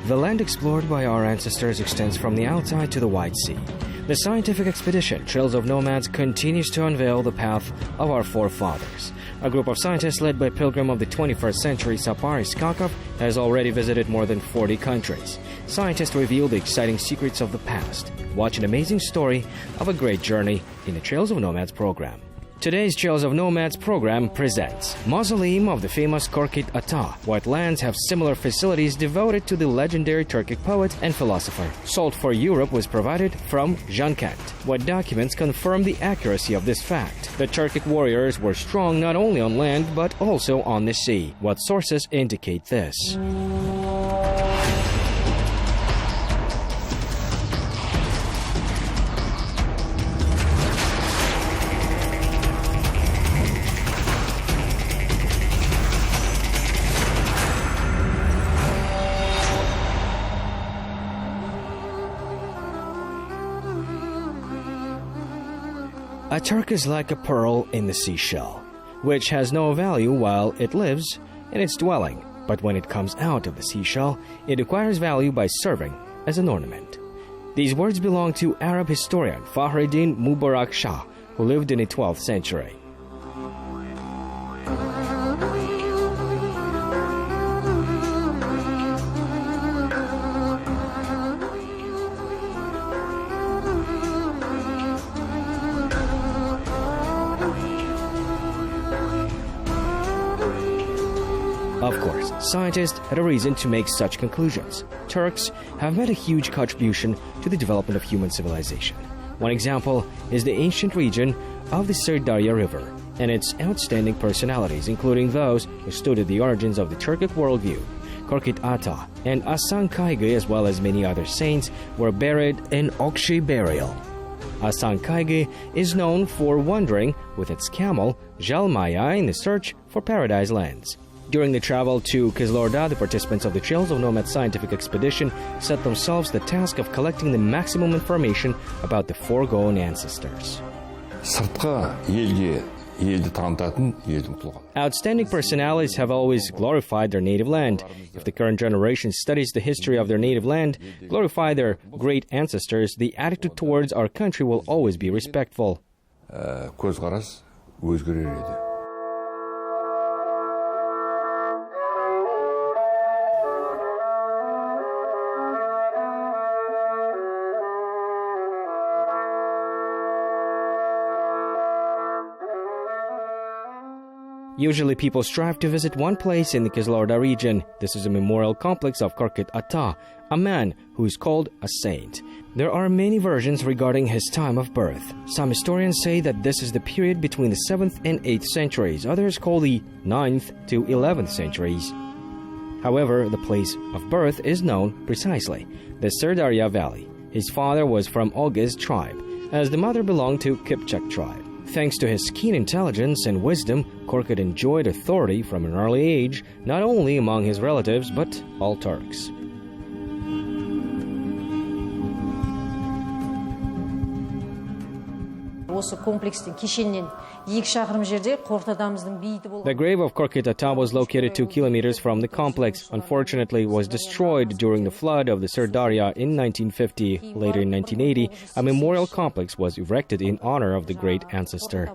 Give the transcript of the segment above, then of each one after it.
The land explored by our ancestors extends from the Altai to the White Sea. The scientific expedition, Trails of Nomads, continues to unveil the path of our forefathers. A group of scientists led by pilgrim of the 21st century Sapari Skakov has already visited more than 40 countries. Scientists reveal the exciting secrets of the past. Watch an amazing story of a great journey in the Trails of Nomads program. Today's Trails of Nomads program presents Mausoleum of the famous Korkyt Ata. What lands have similar facilities devoted to the legendary Turkic poet and philosopher? Salt for Europe was provided from Zhankent. What documents confirm the accuracy of this fact? The Turkic warriors were strong not only on land but also on the sea. What sources indicate this? A Turk is like a pearl in the seashell, which has no value while it lives in its dwelling, but when it comes out of the seashell, it acquires value by serving as an ornament. These words belong to Arab historian Fahreddin Mubarak Shah, who lived in the 12th century. Of course, scientists had a reason to make such conclusions. Turks have made a huge contribution to the development of human civilization. One example is the ancient region of the Sirdarya River and its outstanding personalities, including those who studied the origins of the Turkic worldview. Korkyt Ata and Hasan Kaygı, as well as many other saints, were buried in Okshi burial. Hasan Kaygı is known for wandering with its camel, Jalmaya, in the search for paradise lands. During the travel to Kizilorda, the participants of the Trails of Nomads scientific expedition set themselves the task of collecting the maximum information about the foregone ancestors. Outstanding personalities have always glorified their native land. If the current generation studies the history of their native land, glorify their great ancestors, the attitude towards our country will always be respectful. Usually people strive to visit one place in the Kizilorda region. This is a memorial complex of Korkyt Ata, a man who is called a saint. There are many versions regarding his time of birth. Some historians say that this is the period between the 7th and 8th centuries. Others call the 9th to 11th centuries. However, the place of birth is known precisely, the Sirdarya Valley. His father was from Oghuz tribe, as the mother belonged to Kipchak tribe. Thanks to his keen intelligence and wisdom, Korkyt enjoyed authority from an early age, not only among his relatives, but all Turks. The grave of Korkyt Ata was located 2 kilometers from the complex. Unfortunately, it was destroyed during the flood of the Sirdarya in 1950. Later in 1980, a memorial complex was erected in honor of the great ancestor.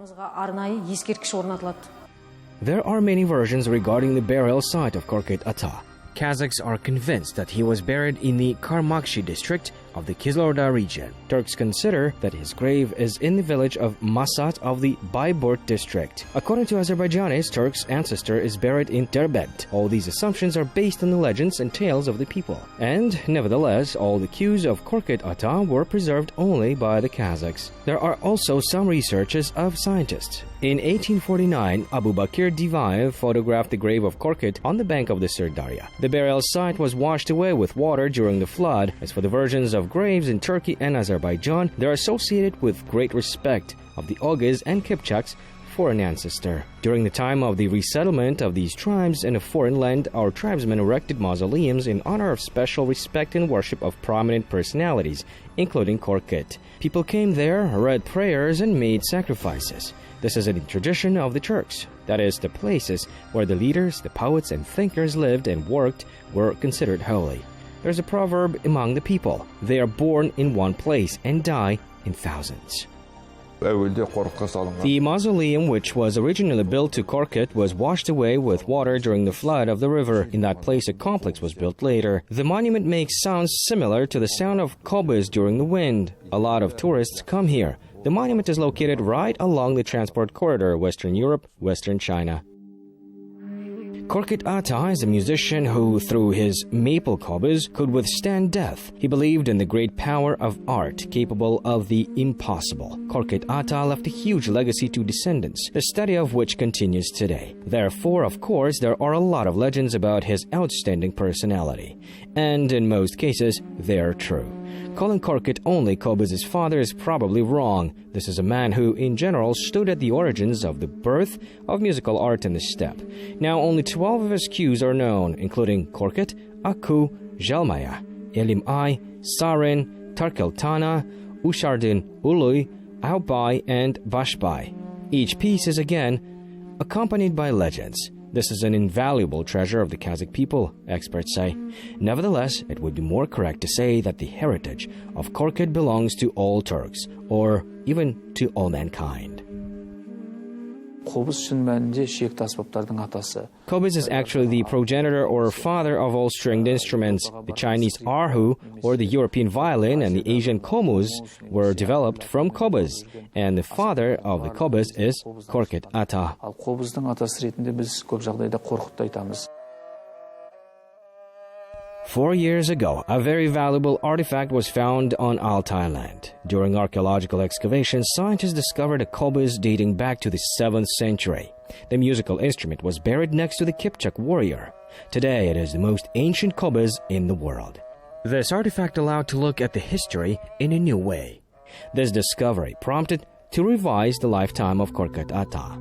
There are many versions regarding the burial site of Korkyt Ata. Kazakhs are convinced that he was buried in the Karmakshi district of the Kizilorda region. Turks consider that his grave is in the village of Masat of the Bayburt district. According to Azerbaijanis, Turk's ancestor is buried in Derbent. All these assumptions are based on the legends and tales of the people. And nevertheless, all the cues of Korkyt Ata were preserved only by the Kazakhs. There are also some researches of scientists. In 1849, Abu Bakir Divayev photographed the grave of Korkyt on the bank of the Sirdarya. The burial site was washed away with water during the flood. As for the versions of graves in Turkey and Azerbaijan, they are associated with great respect of the Oghuz and Kipchaks for an ancestor. During the time of the resettlement of these tribes in a foreign land, our tribesmen erected mausoleums in honor of special respect and worship of prominent personalities, including Korkyt. People came there, read prayers, and made sacrifices. This is a tradition of the Turks. That is, the places where the leaders, the poets, and thinkers lived and worked were considered holy. There's a proverb among the people: they are born in one place and die in thousands. The mausoleum, which was originally built to Korkyt, was washed away with water during the flood of the river. In that place, a complex was built later. The monument makes sounds similar to the sound of cobas during the wind. A lot of tourists come here. The monument is located right along the transport corridor, Western Europe, Western China. Korkyt Ata is a musician who, through his maple cobas, could withstand death. He believed in the great power of art, capable of the impossible. Korkyt Ata left a huge legacy to descendants, the study of which continues today. Therefore, of course, there are a lot of legends about his outstanding personality. And in most cases, they are true. Calling Korkyt only Cobas' father is probably wrong. This is a man who, in general, stood at the origins of the birth of musical art in the steppe. Now, only 12 of his cues are known, including Korkyt, Aku, Zhelmaya, Elim-I, Sarin, Tarkeltana, Ushardin, Ului, Aubai, and Bashbai. Each piece is, again, accompanied by legends. This is an invaluable treasure of the Kazakh people, experts say. Nevertheless, it would be more correct to say that the heritage of Korkyt belongs to all Turks, or even to all mankind. Cobas is actually the progenitor or father of all stringed instruments. The Chinese erhu, or the European violin, and the Asian komus were developed from cobas, and the father of the cobas is Korkyt Ata. 4 years ago, a very valuable artifact was found on Altai land. During archaeological excavations, scientists discovered a cobas dating back to the 7th century. The musical instrument was buried next to the Kipchak warrior. Today, it is the most ancient cobas in the world. This artifact allowed to look at the history in a new way. This discovery prompted to revise the lifetime of Korkyt Ata.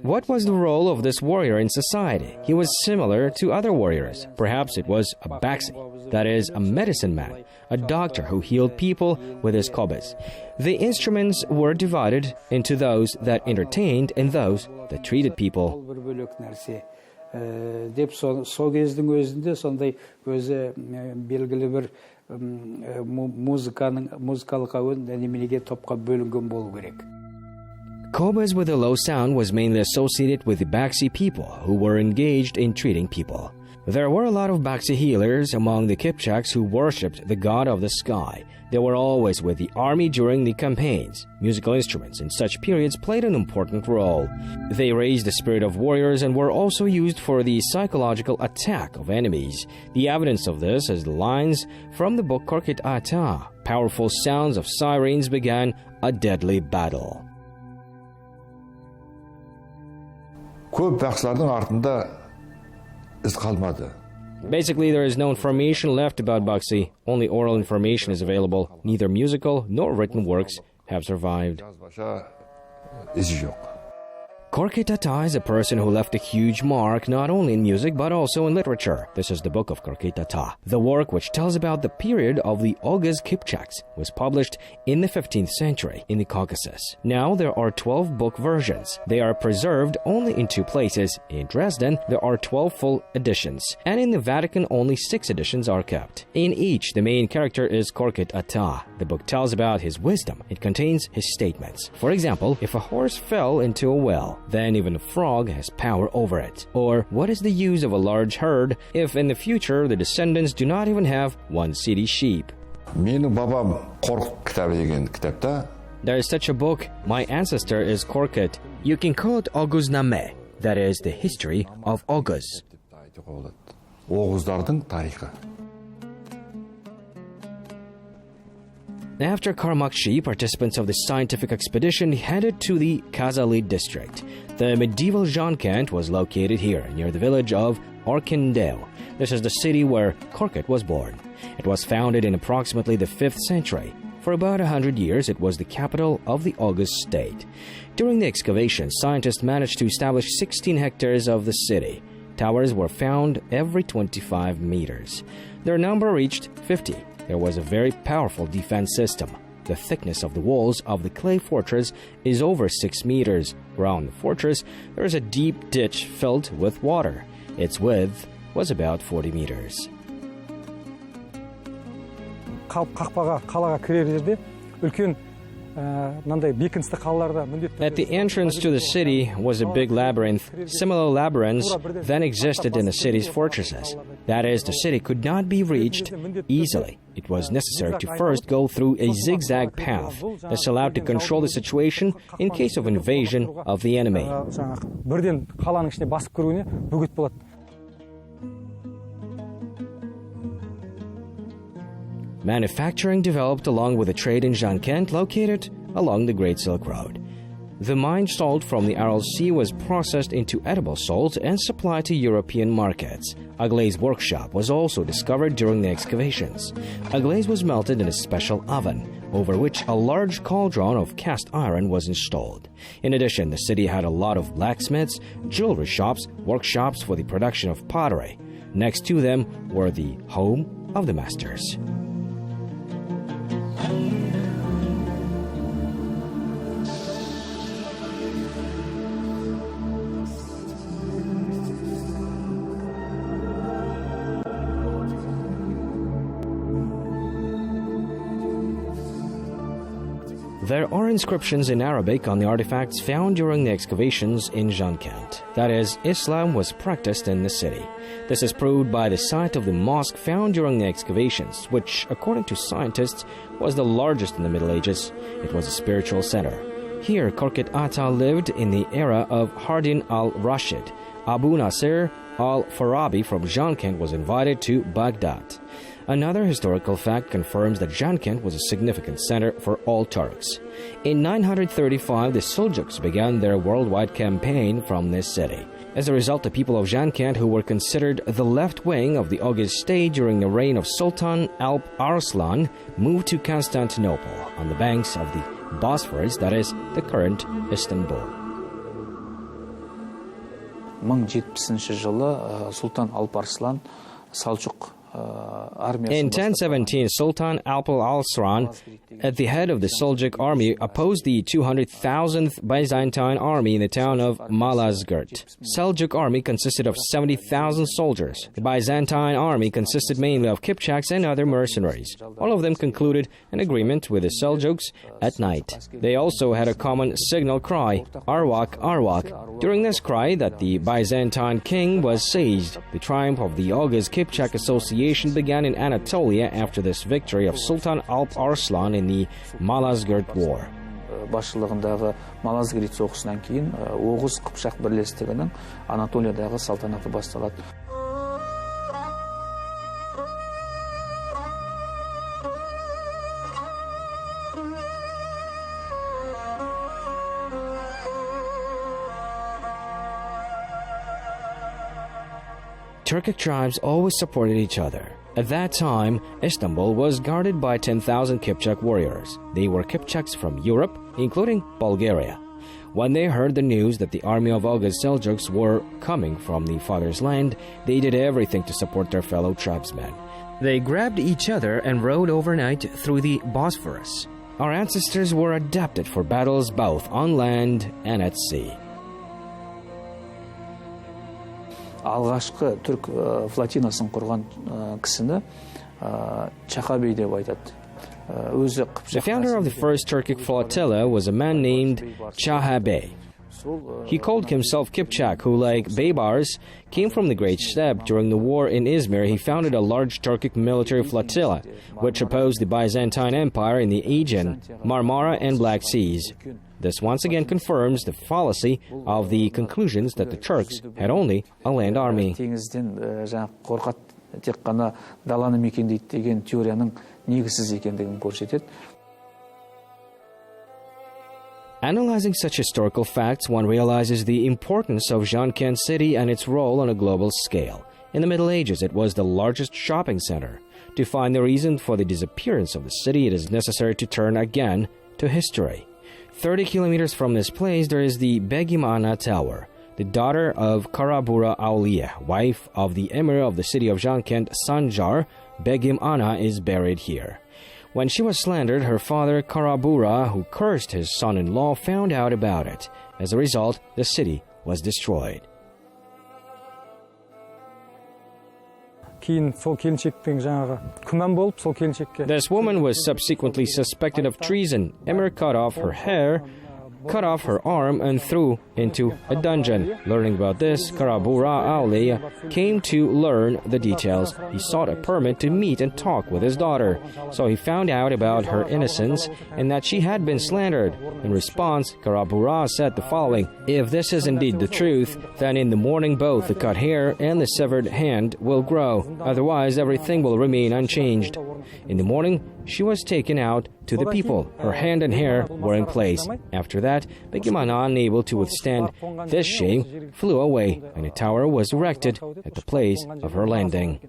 What was the role of this warrior in society? He was similar to other warriors. Perhaps it was a baxi, that is, a medicine man, a doctor who healed people with his cobas. The instruments were divided into those that entertained and those that treated people. Cobas with a low sound was mainly associated with the Baxi people who were engaged in treating people. There were a lot of Baxi healers among the Kipchaks who worshipped the god of the sky. They were always with the army during the campaigns. Musical instruments in such periods played an important role. They raised the spirit of warriors and were also used for the psychological attack of enemies. The evidence of this is the lines from the book Korkyt Ata. Powerful sounds of sirens began a deadly battle. Basically, there is no information left about Baxi. Only oral information is available. Neither musical nor written works have survived. Korkyt Ata is a person who left a huge mark not only in music but also in literature. This is the book of Korkyt Ata. The work, which tells about the period of the Oghuz Kipchaks, was published in the 15th century in the Caucasus. Now there are 12 book versions. They are preserved only in 2 places. In Dresden, there are 12 full editions, and in the Vatican only 6 editions are kept. In each, the main character is Korkyt Ata. The book tells about his wisdom. It contains his statements. For example, if a horse fell into a well, then even a frog has power over it. Or, what is the use of a large herd if in the future the descendants do not even have one city sheep? There is such a book. My ancestor is Korkyt. You can call it Oghuzname, that is the history of Oghuz. After Karmakshi, participants of the scientific expedition headed to the Kazali district. The medieval Zhankent was located here, near the village of Arkindale. This is the city where Korkyt was born. It was founded in approximately the 5th century. For about 100 years, it was the capital of the Oghuz state. During the excavation, scientists managed to establish 16 hectares of the city. Towers were found every 25 meters. Their number reached 50. There was a very powerful defense system. The thickness of the walls of the clay fortress is over 6 meters. Around the fortress, there is a deep ditch filled with water. Its width was about 40 meters. Қалаға кірер жерде үлкен At the entrance to the city was a big labyrinth. Similar labyrinths then existed in the city's fortresses. That is, the city could not be reached easily. It was necessary to first go through a zigzag path. This allowed to control the situation in case of invasion of the enemy. Manufacturing developed along with the trade in Zhankent, located along the Great Silk Road. The mined salt from the Aral Sea was processed into edible salt and supplied to European markets. A glaze workshop was also discovered during the excavations. A glaze was melted in a special oven, over which a large cauldron of cast iron was installed. In addition, the city had a lot of blacksmiths, jewelry shops, workshops for the production of pottery. Next to them were the home of the masters. There are inscriptions in Arabic on the artifacts found during the excavations in Zhankent. That is, Islam was practiced in the city. This is proved by the site of the mosque found during the excavations, which, according to scientists, was the largest in the Middle Ages. It was a spiritual center. Here, Korkyt Ata lived in the era of Harun al-Rashid. Abu Nasir al-Farabi from Zhankent was invited to Baghdad. Another historical fact confirms that Zhankent was a significant center for all Turks. In 935, the Seljuks began their worldwide campaign from this city. As a result, the people of Zhankent, who were considered the left wing of the Oghuz state during the reign of Sultan Alp Arslan, moved to Constantinople on the banks of the Bosphorus, that is, the current Istanbul. 1070 жылы Sultan Alp Arslan Seljuk In 1017, Sultan Alp al-Arslan, at the head of the Seljuk army, opposed the 200,000th Byzantine army in the town of Malazgirt. Seljuk army consisted of 70,000 soldiers. The Byzantine army consisted mainly of Kipchaks and other mercenaries. All of them concluded an agreement with the Seljuks at night. They also had a common signal cry, Arwak, Arwak. During this cry that the Byzantine king was seized. The triumph of the Oghuz Kipchak Association began in Anatolia after this victory of Sultan Alp Arslan in the Malazgirt War. Басшылығындағы Малазгирт соғысынан кейін Оғыз Қыпшақ бірлестігінің Анатолиядағы салтанаты басталады. Turkic tribes always supported each other. At that time, Istanbul was guarded by 10,000 Kipchak warriors. They were Kipchaks from Europe, including Bulgaria. When they heard the news that the army of Oghuz Seljuks were coming from the father's land, they did everything to support their fellow tribesmen. They grabbed each other and rode overnight through the Bosphorus. Our ancestors were adapted for battles both on land and at sea. Алғашқы түрк флотинасын құрған кісіні Чахабей деп айтады. The founder of the first Turkic flotilla was a man named Chahabey. He called himself Kipchak, who, like Baybars, came from the Great Steppe. During the war in Izmir, he founded a large Turkic military flotilla, which opposed the Byzantine Empire in the Aegean, Marmara, and Black Seas. This once again confirms the fallacy of the conclusions that the Turks had only a land army. Теңізден қорқат тек қана даланы мекендейді деген теорияның негізсіз екендігін көрсетеді. Analyzing such historical facts, one realizes the importance of Zhankent city and its role on a global scale. In the Middle Ages, it was the largest shopping center. To find the reason for the disappearance of the city, it is necessary to turn again to history. 30 kilometers from this place, there is the Begim Ana Tower. The daughter of Karabura Auliya, wife of the emir of the city of Zhankent, Sanjar, Begim Ana is buried here. When she was slandered, her father Karabura, who cursed his son-in-law, found out about it. As a result, the city was destroyed. This woman was subsequently suspected of treason. Emir cut off her hair, cut off her arm, and threw into a dungeon. Learning about this, Karabura Ali came to learn the details. He sought a permit to meet and talk with his daughter. So he found out about her innocence and that she had been slandered. In response, Karabura said the following: "If this is indeed the truth, then in the morning both the cut hair and the severed hand will grow. Otherwise, everything will remain unchanged." In the morning, she was taken out to the people. Her hand and hair were in place. After that, Begimana, unable to withstand this shame, flew away, and a tower was erected at the place of her landing.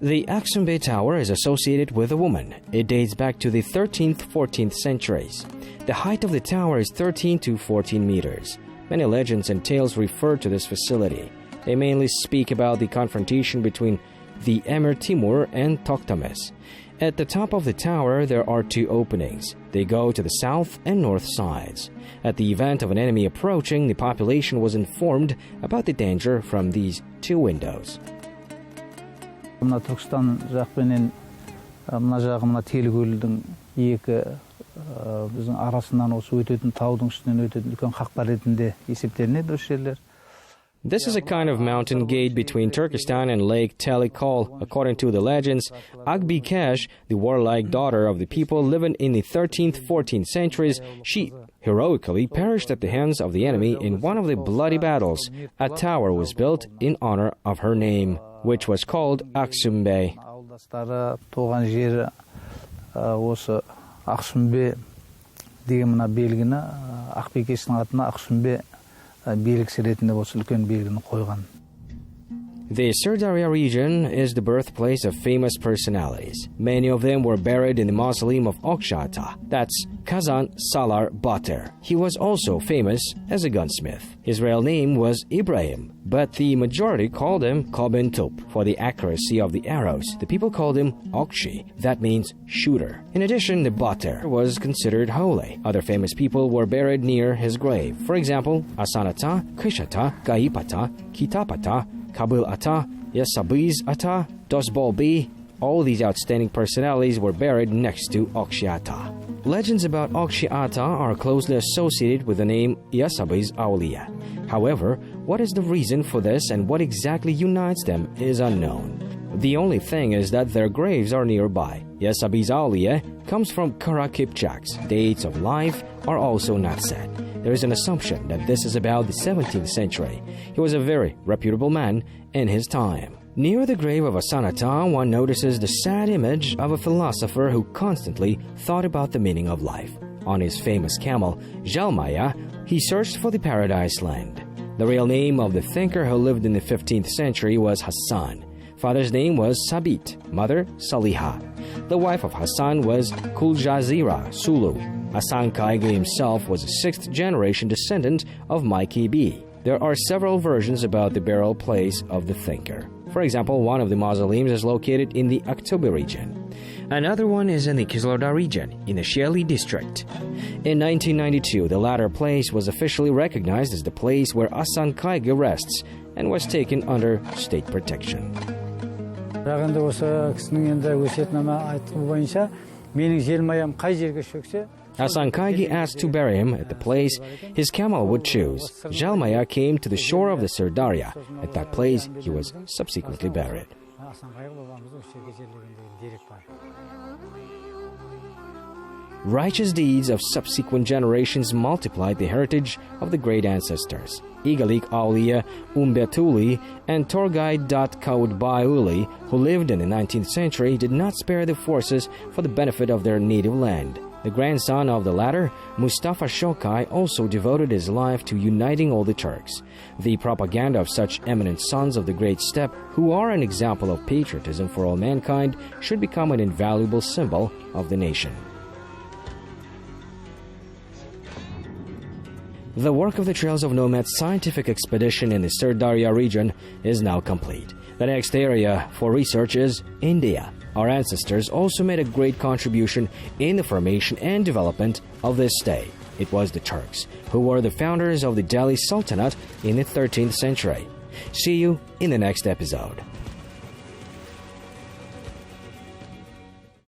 The Aksumbe Tower is associated with a woman. It dates back to the 13th, 14th centuries. The height of the tower is 13 to 14 meters. Many legends and tales refer to this facility. They mainly speak about the confrontation between the Emir Timur and Toktames. At the top of the tower, there are two openings. They go to the south and north sides. At the event of an enemy approaching, the population was informed about the danger from these two windows. Мына Түркістан жақ пенен мына жағы мына Телікөлдің екі біздің арасынан осы өтетін таудың үстінен өтетін үлкен қақпа ретінде есептелінеді осы жерлер. This is a kind of mountain gate between Turkestan and Lake Telikol. According to the legends, Agbikesh, the warlike daughter of the people living in the 13th, 14th centuries, she heroically perished at the hands of the enemy in one of the bloody battles. A tower was built in honor of her name, which was called Aksumbe. Ауылдастары туған жері осы Ақсүмбе деген мына белгіні Ақбикештің атына Ақсүмбе белгісі ретінде осы үлкен белгіні қойған. The Sirdarya region is the birthplace of famous personalities. Many of them were buried in the mausoleum of Korkyt Ata. That's Kazan Salar Bater. He was also famous as a gunsmith. His real name was Ibrahim, but the majority called him Kobin Tup for the accuracy of the arrows. The people called him Okshi, that means shooter. In addition, the Bater was considered holy. Other famous people were buried near his grave. For example, Asanata, Kishata, Gaipata, Kitapata, Kabil Ata, Yasabiz Ata, Dosbolbi. All these outstanding personalities were buried next to Korkyt Ata. Legends about Korkyt Ata are closely associated with the name Yasabiz Aulia. However, what is the reason for this and what exactly unites them is unknown. The only thing is that their graves are nearby. Yasabiz Aulia comes from Kara Kipchak's. Dates of life are also not set. There is an assumption that this is about the 17th century. He was a very reputable man in his time. Near the grave of Asanata, one notices the sad image of a philosopher who constantly thought about the meaning of life. On his famous camel, Jalmaya, he searched for the paradise land. The real name of the thinker who lived in the 15th century was Hassan. Father's name was Sabit, mother Saliha. The wife of Hassan was Kuljazira Sulu. Hasan Kaigi himself was a 6th-generation descendant of Maiki B. There are several versions about the burial place of the thinker. For example, one of the mausoleums is located in the Aktobe region. Another one is in the Kizloodar region, in the Joly district. In 1992, the latter place was officially recognized as the place where Hasan Kaigi rests and was taken under state protection. Hasan Kaigi asked to bury him at the place his camel would choose. Jalmaya came to the shore of the Sirdarya. At that place, he was subsequently buried. Righteous deeds of subsequent generations multiplied the heritage of the great ancestors. Igalik Aulia Umbetuli and Torgai Kaudbayuli, who lived in the 19th century, did not spare the forces for the benefit of their native land. The grandson of the latter, Mustafa Shokai, also devoted his life to uniting all the Turks. The propaganda of such eminent sons of the Great Steppe, who are an example of patriotism for all mankind, should become an invaluable symbol of the nation. The work of the Trails of Nomads scientific expedition in the Sirdarya region is now complete. The next area for research is India. Our ancestors also made a great contribution in the formation and development of this state. It was the Turks who were the founders of the Delhi Sultanate in the 13th century. See you in the next episode.